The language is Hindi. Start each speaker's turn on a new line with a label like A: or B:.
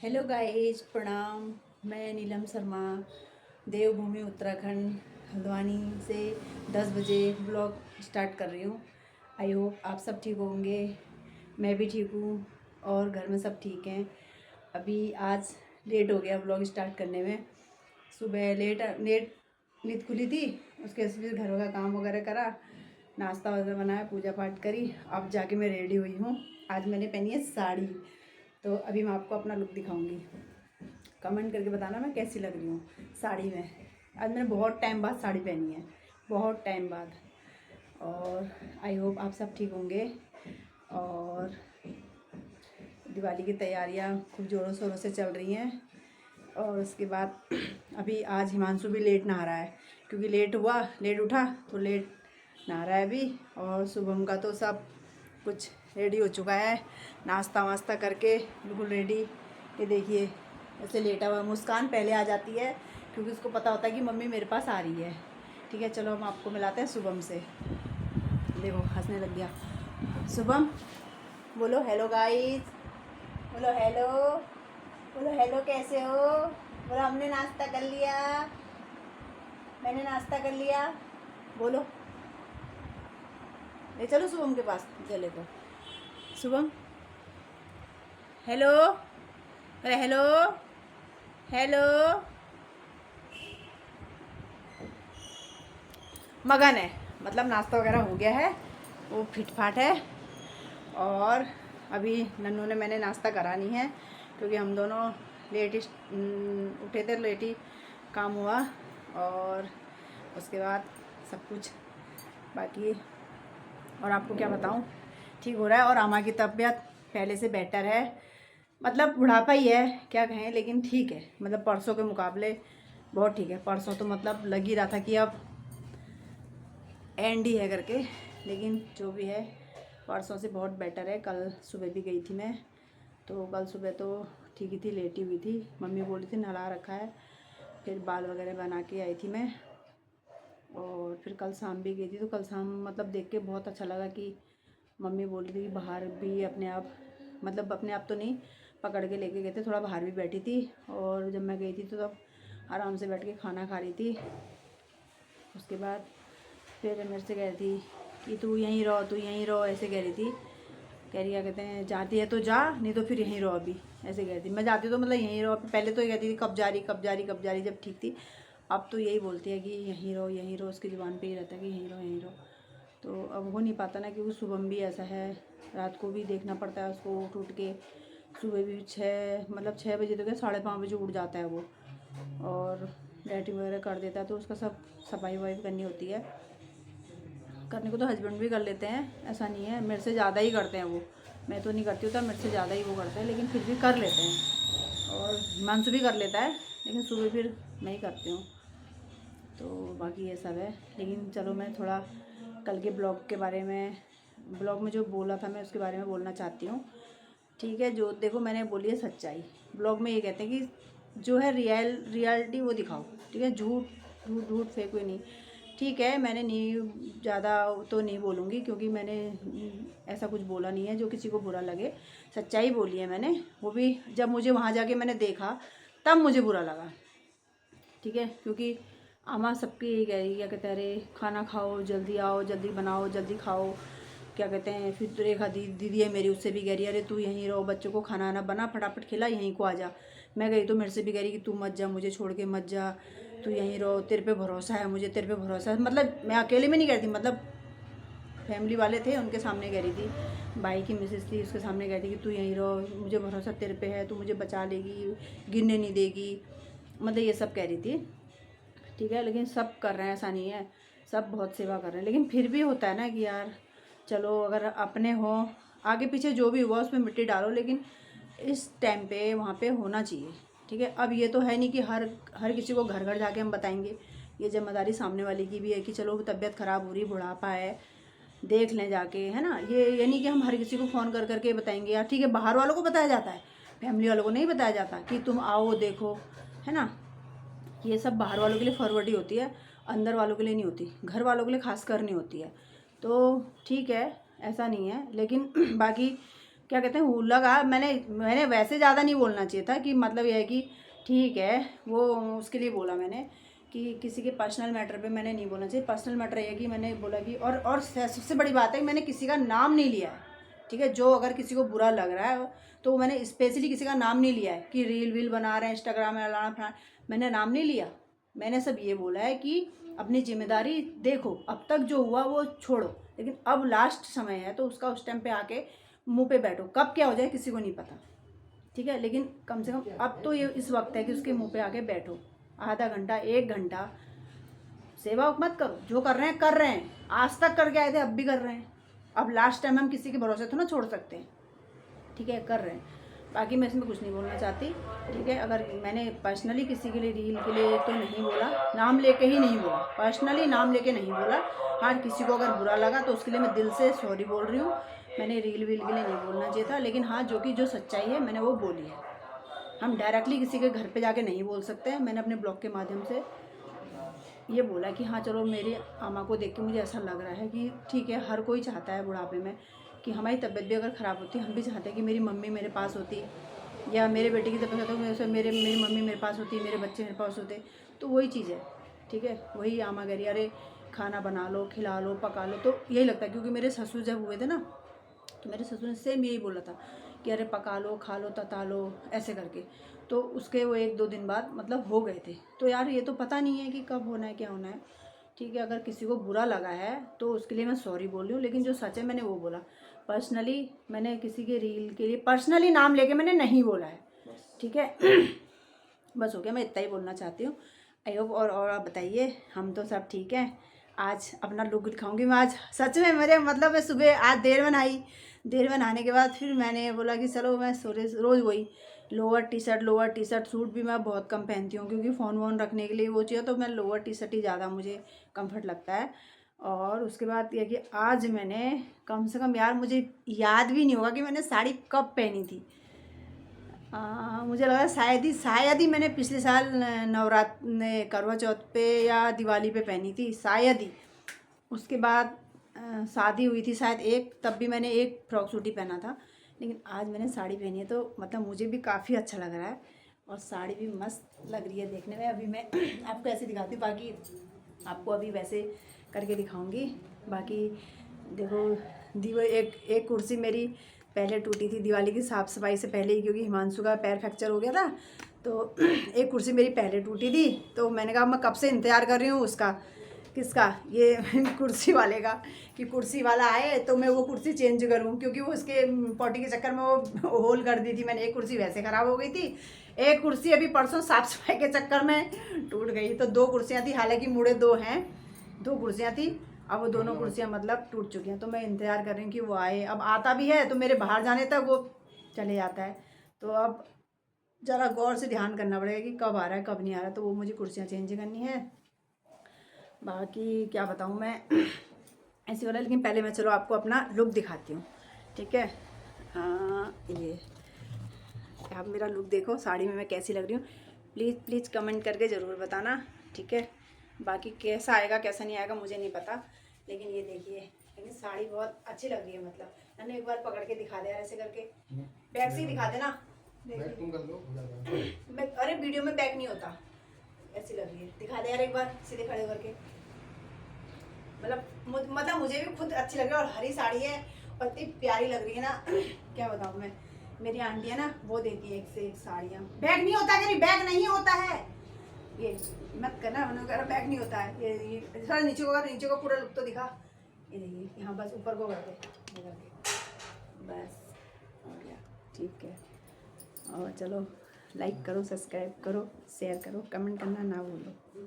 A: हेलो गाइस, प्रणाम। मैं नीलम शर्मा, देवभूमि उत्तराखंड हल्द्वानी से 10 बजे ब्लॉग स्टार्ट कर रही हूँ। आई होप आप सब ठीक होंगे। मैं भी ठीक हूँ और घर में सब ठीक हैं। अभी आज लेट हो गया ब्लॉग स्टार्ट करने में। सुबह लेट लेट नींद खुली थी, उसके फिर घरों का काम वगैरह करा, नाश्ता वगैरह बनाया, पूजा पाठ करी। अब जाके मैं रेडी हुई हूँ। आज मैंने पहनी है साड़ी, तो अभी मैं आपको अपना लुक दिखाऊंगी। कमेंट करके बताना मैं कैसी लग रही हूँ साड़ी में। आज मैंने बहुत टाइम बाद साड़ी पहनी है, बहुत टाइम बाद। और आई होप आप सब ठीक होंगे। और दिवाली की तैयारियाँ खूब ज़ोरों शोरों से चल रही हैं। और उसके बाद अभी आज हिमांशु भी लेट नहा रहा है, क्योंकि लेट उठा तो लेट नहा रहा है अभी। और शुभम का तो सब कुछ रेडी हो चुका है, नाश्ता वास्ता करके बिल्कुल रेडी। ये देखिए ऐसे लेटा हुआ। मुस्कान पहले आ जाती है क्योंकि उसको पता होता है कि मम्मी मेरे पास आ रही है। ठीक है, चलो हम आपको मिलाते हैं शुभम से। देखो हंसने लग गया शुभम। बोलो हेलो गाइस, बोलो हेलो, बोलो हेलो कैसे हो। बोलो हमने नाश्ता कर लिया, मैंने नाश्ता कर लिया। बोलो, ले चलो शुभम के पास, चले तो शुभम हेलो, अरे हेलो हेलो। मगन है, मतलब नाश्ता वगैरह हो गया है, वो फिटफाट है। और अभी नन्नू ने मैंने नाश्ता करा नहीं है, क्योंकि हम दोनों लेट उठे थे, लेट ही काम हुआ। और उसके बाद सब कुछ बाकी, और आपको क्या बताऊं, ठीक हो रहा है। और अम्मा की तबीयत पहले से बेटर है, मतलब बुढ़ापा ही है क्या कहें, लेकिन ठीक है। मतलब परसों के मुकाबले बहुत ठीक है। परसों तो मतलब लग ही रहा था कि अब एंड ही है करके, लेकिन जो भी है परसों से बहुत बेटर है। कल सुबह भी गई थी मैं, तो कल सुबह तो ठीक ही थी, लेटी हुई थी। मम्मी बोली थी नहला रखा है, फिर बाल वगैरह बना के आई थी मैं। और फिर कल शाम भी गई थी, तो कल शाम मतलब देख के बहुत अच्छा लगा कि मम्मी बोल रही थी कि बाहर भी अपने आप, मतलब अपने आप तो नहीं, पकड़ के लेके गए थे, थोड़ा बाहर भी बैठी थी। और जब मैं गई थी तो तब आराम से बैठ के खाना खा रही थी। उसके बाद फिर मेरे से कह रही थी कि तू यहीं रहो, तू यहीं रहो, ऐसे कह रही थी। कह रही क्या कहते हैं, जाती है तो जा, नहीं तो फिर यहीं रहो अभी, ऐसे कह रही थी। मैं जाती तो मतलब यहीं रहो। पहले तो ये कहती थी कब जा रही कब जा रही कब जा रही, जब ठीक थी। अब तो यही बोलती है कि यहीं रहो यहीं रहो, उसकी ज़ुबान पे ही रहता है कि यहीं रहो यहीं रहो। तो अब हो नहीं पाता ना, क्योंकि सुबह भी ऐसा है, रात को भी देखना पड़ता है उसको उठ उठ के। सुबह भी 6 बजे तो क्या 5:30 बजे उठ जाता है वो, और लाइटिंग वगैरह कर देता है, तो उसका सब सफाई वफाई करनी होती है। करने को तो हस्बैंड भी कर लेते हैं, ऐसा नहीं है, मेरे से ज़्यादा ही करते हैं वो। मैं तो नहीं करती हूँ, तो मेरे से ज़्यादा ही वो करते हैं, लेकिन फिर भी कर लेते हैं। और हिमांशु भी कर लेता है, लेकिन सुबह फिर मैं ही करती हूँ। तो बाकी ये सब है। लेकिन चलो मैं थोड़ा कल के ब्लॉग के बारे में, ब्लॉग में जो बोला था मैं उसके बारे में बोलना चाहती हूँ। ठीक है, जो देखो मैंने बोली है सच्चाई। ब्लॉग में ये कहते हैं कि जो है रियलिटी वो दिखाओ। ठीक है, झूठ झूठ झूठ फेंको ही नहीं। ठीक है, मैंने नहीं ज़्यादा तो नहीं बोलूँगी, क्योंकि मैंने ऐसा कुछ बोला नहीं है जो किसी को बुरा लगे। सच्चाई बोली है मैंने, वो भी जब मुझे वहाँ जाके मैंने देखा तब मुझे बुरा लगा। ठीक है, क्योंकि अम्मा सबकी यही कह रही, क्या कहते हैं, अरे खाना खाओ, जल्दी आओ, जल्दी बनाओ, जल्दी खाओ, क्या कहते हैं। फिर तो रेखा दीदी है मेरी, उससे भी कह रही है अरे तू यहीं रहो, बच्चों को खाना आना बना, फटाफट खिला, यहीं को आ जा। मैं गई तो मेरे से भी कह रही कि तू मत जा, मुझे छोड़ के मत जा, तू यहीं रहो, तेरे पे भरोसा है मुझे, तेरे पे भरोसा है। मतलब मैं अकेले में नहीं कह रही थी, मतलब फैमिली वाले थे उनके सामने कह रही थी, भाई की मिसेस थी उसके सामने कह रही थी कि तू यहीं रहो, मुझे भरोसा तेरे पे है, तू मुझे बचा लेगी, गिरने नहीं देगी, मतलब ये सब कह रही थी। ठीक है, लेकिन सब कर रहे हैं, ऐसा नहीं है, सब बहुत सेवा कर रहे हैं, लेकिन फिर भी होता है ना कि यार चलो अगर अपने हो, आगे पीछे जो भी हुआ उसमें मिट्टी डालो, लेकिन इस टाइम पे वहाँ पे होना चाहिए। ठीक है, अब ये तो है नहीं कि हर हर किसी को घर घर जाके हम बताएंगे। ये जिम्मेदारी सामने वाले की भी है कि चलो तबीयत ख़राब हो रही, बुढ़ापा है, देख लें जाके, है ना। ये नहीं कि हम हर किसी को फ़ोन कर करके बताएंगे यार। ठीक है, बाहर वालों को बताया जाता है, फैमिली वालों को नहीं बताया जाता कि तुम आओ देखो, है ना। ये सब बाहर वालों के लिए फॉरवर्ड ही होती है, अंदर वालों के लिए नहीं होती, घर वालों के लिए खास कर नहीं होती है। तो ठीक है, ऐसा नहीं है, लेकिन बाकी क्या कहते हैं लगा, मैंने वैसे ज़्यादा नहीं बोलना चाहिए था, कि मतलब ये है कि ठीक है, वो उसके लिए बोला मैंने कि किसी के पर्सनल मैटर पे मैंने नहीं बोलना चाहिए। पर्सनल मैटर ये है कि मैंने बोला कि और सबसे बड़ी बात है कि मैंने किसी का नाम नहीं लिया है, ठीक है। जो अगर किसी को बुरा लग रहा है तो मैंने स्पेशली किसी का नाम नहीं लिया है कि रील वील बना रहे हैं इंस्टाग्राम में फलाना फलाना, मैंने नाम नहीं लिया। मैंने सब ये बोला है कि अपनी जिम्मेदारी देखो, अब तक जो हुआ वो छोड़ो, लेकिन अब लास्ट समय है तो उसका उस टाइम पे आके मुंह पे बैठो। कब क्या हो जाए किसी को नहीं पता, ठीक है, लेकिन कम से कम अब तो ये इस वक्त है कि उसके मुंह पे आके बैठो। आधा घंटा 1 घंटा सेवा मत करो, जो कर रहे हैं, आज तक करके आए थे, अब भी कर रहे हैं। अब लास्ट टाइम हम किसी के भरोसे तो ना छोड़ सकते हैं, ठीक है, कर रहे हैं। बाकी मैं इसमें कुछ नहीं बोलना चाहती, ठीक है। अगर मैंने पर्सनली किसी के लिए रील के लिए तो नहीं बोला, नाम लेके ही नहीं बोला, पर्सनली नाम लेके नहीं बोला। हाँ, किसी को अगर बुरा लगा तो उसके लिए मैं दिल से सॉरी बोल रही हूँ। मैंने रील वील के लिए नहीं बोलना चाहिए था, लेकिन हाँ, जो सच्चाई है मैंने वो बोली है। हम डायरेक्टली किसी के घर पे जाके नहीं बोल सकते हैं। मैंने अपने ब्लॉग के माध्यम से ये बोला कि हाँ चलो, मेरी आमा को देख के मुझे ऐसा लग रहा है कि ठीक है, हर कोई चाहता है बुढ़ापे में कि हमारी तबीयत भी अगर ख़राब होती है, हम भी चाहते हैं कि मेरी मम्मी मेरे पास होती, या मेरे बेटे की तबीयत होती है मेरी मम्मी मेरे पास होती, मेरे बच्चे मेरे पास होते। तो वही चीज़ है, ठीक है। वही आमा कह रही अरे खाना बना लो, खिला लो, पका लो। तो यही लगता है, क्योंकि मेरे ससुर जब हुए थे ना, तो मेरे ससुर ने सेम यही बोला था कि अरे पका लो, खा लो, तता लो, ऐसे करके। तो उसके वो 1-2 दिन बाद मतलब हो गए थे। तो यार ये तो पता नहीं है कि कब होना है, क्या होना है, ठीक है। अगर किसी को बुरा लगा है तो उसके लिए मैं सॉरी बोल रही हूँ, लेकिन जो सच है मैंने वो बोला। पर्सनली मैंने किसी के रील के लिए पर्सनली नाम लेके मैंने नहीं बोला है, ठीक है। बस हो गया, मैं इतना ही बोलना चाहती हूँ। I hope. और आप बताइए, हम तो सब ठीक हैं। आज अपना लुक दिखाऊंगी मैं। आज सच में मेरे मतलब मैं सुबह आज देर में नहाने के बाद फिर मैंने बोला कि चलो मैं रोज़ वही लोअर टी शर्ट, सूट भी मैं बहुत कम पहनती हूँ, क्योंकि फ़ोन वोन रखने के लिए वो चाहिए, तो मैं लोअर टी शर्ट ही ज़्यादा मुझे कंफर्ट लगता है। और उसके बाद ये कि आज मैंने कम से कम, यार मुझे याद भी नहीं होगा कि मैंने साड़ी कब पहनी थी। मुझे लगा शायद ही मैंने पिछले साल नवरात्र करवा चौथ पे या दिवाली पे पहनी थी, शायद ही। उसके बाद शादी हुई थी शायद एक, तब भी मैंने एक फ्रॉक सूट ही पहना था। लेकिन आज मैंने साड़ी पहनी है, तो मतलब मुझे भी काफ़ी अच्छा लग रहा है, और साड़ी भी मस्त लग रही है देखने में। अभी मैं आपको ऐसे दिखाती हूँ, बाकी आपको अभी वैसे करके दिखाऊंगी। बाकी देखो, एक कुर्सी मेरी पहले टूटी थी दिवाली की साफ़ सफाई से पहले ही, क्योंकि हिमांशु का पैर फ्रैक्चर हो गया था। तो एक कुर्सी मेरी पहले टूटी थी, तो मैंने कहा मैं कब से इंतज़ार कर रही हूँ उसका, किसका, ये कुर्सी वाले का, कि कुर्सी वाला आए तो मैं वो कुर्सी चेंज करूँ, क्योंकि वो उसके पॉटी के चक्कर में वो होल कर दी थी मैंने। एक कुर्सी वैसे ख़राब हो गई थी, एक कुर्सी अभी परसों साफ़ सफाई के चक्कर में टूट गई। तो 2 कुर्सियाँ थी, हालांकि मुड़े 2 हैं, 2 कुर्सियाँ थी। अब वो दोनों कुर्सियाँ मतलब टूट चुकी हैं, तो मैं इंतज़ार कर रही हूँ कि वो आए। अब आता भी है तो मेरे बाहर जाने तक वो चले जाता है, तो अब ज़रा गौर से ध्यान करना पड़ेगा कि कब आ रहा है कब नहीं आ रहा है। तो वो मुझे कुर्सियाँ चेंज करनी है। बाकी क्या बताऊँ मैं, ऐसी वाला। लेकिन पहले मैं चलो आपको अपना लुक दिखाती हूँ, ठीक है। ये आप मेरा लुक देखो, साड़ी में मैं कैसी लग रही हूँ, प्लीज़ कमेंट करके ज़रूर बताना, ठीक है। बाकी कैसा आएगा कैसा नहीं आएगा मुझे नहीं पता, लेकिन ये देखिए, लेकिन साड़ी बहुत अच्छी लग रही है। मतलब मैंने एक बार पकड़ के दिखा दिया ऐसे करके, बैक से ही दिखा देना, देखिए। अरे वीडियो में बैक नहीं होता, ऐसी लग रही है, दिखा दे यार एक बार सीधे खड़े करके। मतलब मुझे भी खुद अच्छी लग रही है, और हरी साड़ी है और इतनी प्यारी लग रही है ना, क्या बताऊँ मैं। मेरी आंटी है ना, वो देती है एक से एक साड़ियाँ। बैग नहीं होता, कहीं बैग नहीं होता है, ये मत करना, उन्होंने कहा बैग नहीं होता है। ये थोड़ा नीचे को पूरा लुक तो दिखा। ये देखिए, यहाँ बस ऊपर को करके बस हो गया, ठीक है। और चलो, लाइक करो, सब्सक्राइब करो, शेयर करो, कमेंट करना ना भूलो।